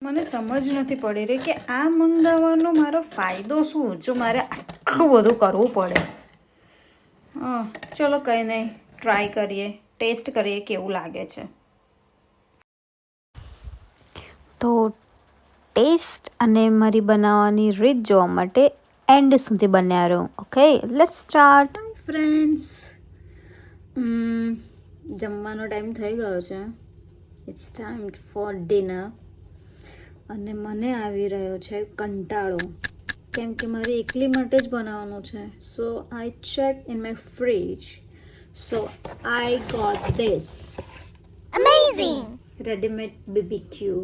મને સમજ નથી પડી રહી કે આ મંગાવવાનો મારો ફાયદો શું જો મારે આટલું બધું કરવું પડે. ચલો કંઈ નહીં, ટ્રાય કરીએ, ટેસ્ટ કરીએ કેવું લાગે છે. તો ટેસ્ટ અને મારી બનાવવાની રીત જોવા માટે એન્ડ સુધી બન્યા રહો. Okay, let's start. ફ્રેન્ડ્સ, જમવાનો ટાઈમ થઈ ગયો છે. It's time for dinner. અને મને આવી રહ્યો છે કંટાળો, કેમ કે મારે એકલી માટે જ બનાવવાનું છે. So I check in my fridge. So I got this amazing readymade BBQ.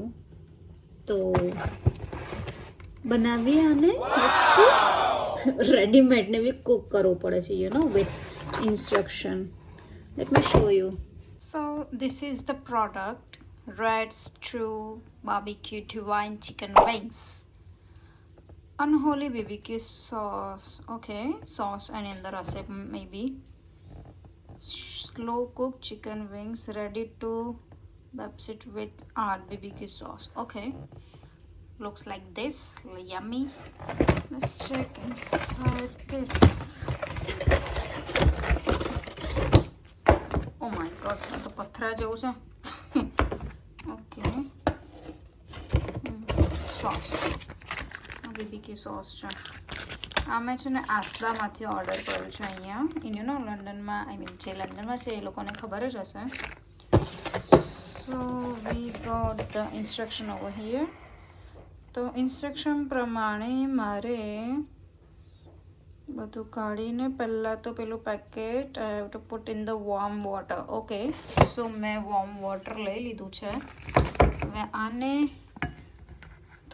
તો બનાવીએ આને. રેડીમેડને બી કૂક કરવું પડે છે, you know, with instruction. Let me show you. So this is the product. Red stew barbecue divine chicken wings, unholy bbq sauce. Okay, sauce and in the recipe maybe slow cooked chicken wings ready to babsit with our bbq sauce. Okay, looks like this. Yummy. Let's check inside this. Oh my god, તો પથરા જેવું છે. Okay, sauce, બીબીક્યુ sauce છે. આ મેં છે ને આસલામાંથી order કર્યું છે અહીંયા. ઇન્યુનો લંડનમાં, આઈ મીન જે લંડનમાં છે એ લોકોને ખબર જ હશે. So we got the instruction over here. તો ઇન્સ્ટ્રક્શન પ્રમાણે મારે બધું કાઢીને પહેલાં તો પેલું packet I have to put in the warm water. Okay, so મેં વોર્મ વોટર લઈ લીધું છે. હવે આને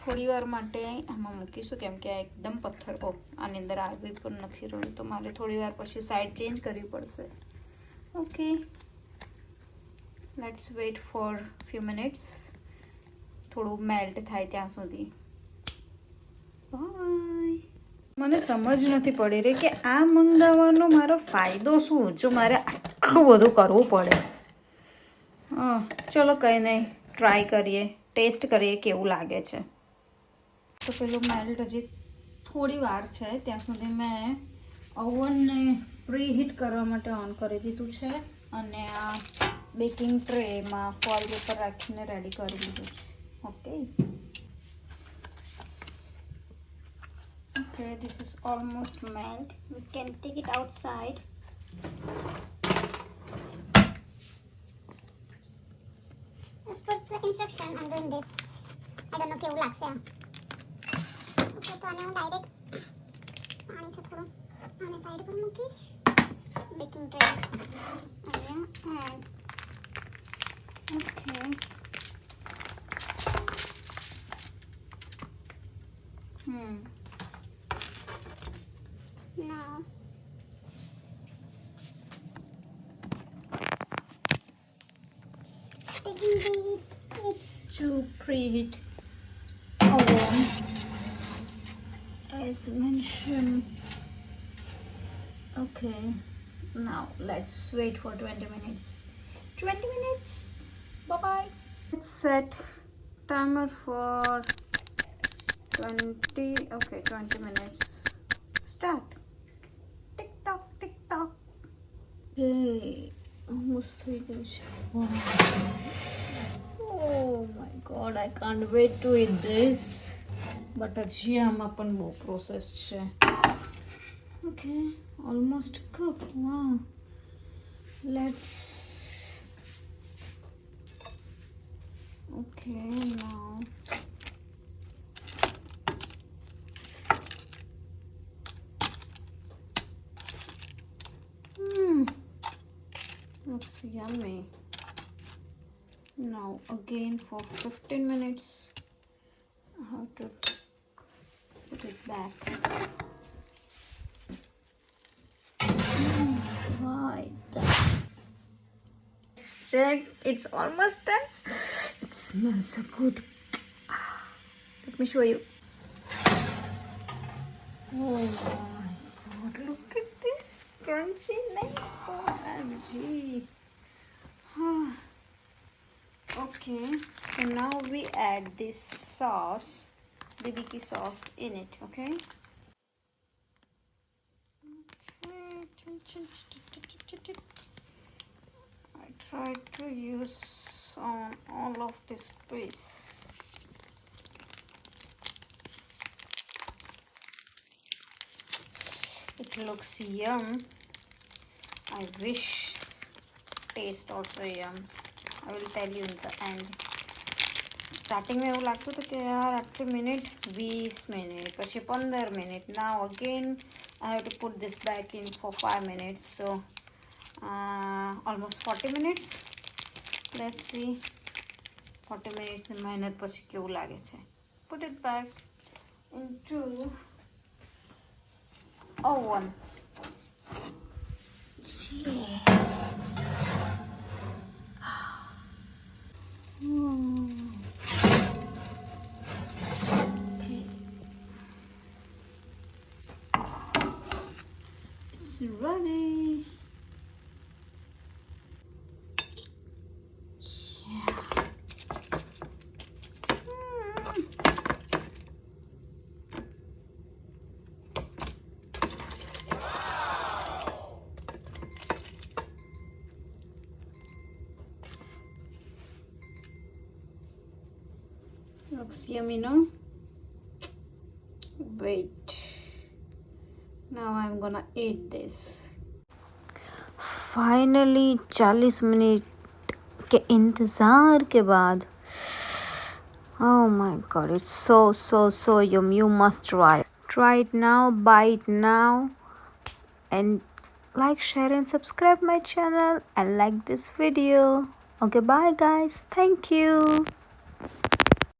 થોડી વાર માટે આમાં મૂકીશું, કેમ કે આ એકદમ પથ્થર, આની અંદર આવી પણ નથી રહ્યું, તો મારે થોડી વાર પછી સાઈડ ચેન્જ કરવી પડશે. Okay, let's weight four few minutes, થોડું મેલ્ટ થાય ત્યાં સુધી. બાય. મને સમજ નથી પડી રહી કે આ મંગાવવાનો મારો ફાયદો શું જો મારે આટલું બધું કરવું પડે. ચલો કંઈ નહીં, ટ્રાય કરીએ, ટેસ્ટ કરીએ કેવું લાગે છે. તો પેલું મેલ્ટ હજી થોડી વાર છે, ત્યાં સુધી મેં ઓવનને પ્રીહીટ કરવા માટે ઓન કરી દીધું છે. અને આ બેકિંગ ટ્રેમાં ફોઇલ પેપર રાખીને રેડી કરી દીધું છે. Okay. Okay, this is almost melt. We can take it outside. As per the instruction, I'm doing this. I don't know કેવું લાગશે આ. Okay, તો આને હું ડાયરેક્ટ પાણી છે થોડું આને સાઈડ પર મૂકીશ. બેકિંગ ટ્રે અહીંયા and Okay. now taking the it's To preheat oven as mentioned. Okay, now let's wait for 20 minutes. 20 minutes. Bye bye. Let's set timer for 20. Okay, 20 minutes. Start. Tick tock, tick tock. Hey, almost 3 days. Wow. Oh my god, I can't wait to eat this. But હજી આમાં પણ બહુ process છે. Okay, almost cooked. Wow. Let's. Okay, now. Looks yummy. Now again for 15 minutes I have to put it back. Right. Check, it's almost done. It smells so good. Let me show you. Oh my god, look at this crunchy, nice OMG. Okay, so now we add this sauce, BBQ sauce in it, okay? I try to use on all of this piece. It looks yum. I wish taste also yums. I will tell you in the end. Starting में એવું લાગતું હતું કે યાર આટલી minute 20 minute પછી 15 minute now again I have to put this back in for 5 minutes, so almost 40 minutes. Let's see 40 minutes ની મહેનત પછી કેવું લાગે છે. Put it back into oven. It's ready. Yeah. Looks yummy, no? Wait. Now I'm gonna eat this. Finally 40 minute के इंतज़ार के बाद, oh my god, it's so yum. You must try it now, buy it now, and like, share and subscribe my channel and like this video. Okay, bye guys, thank you.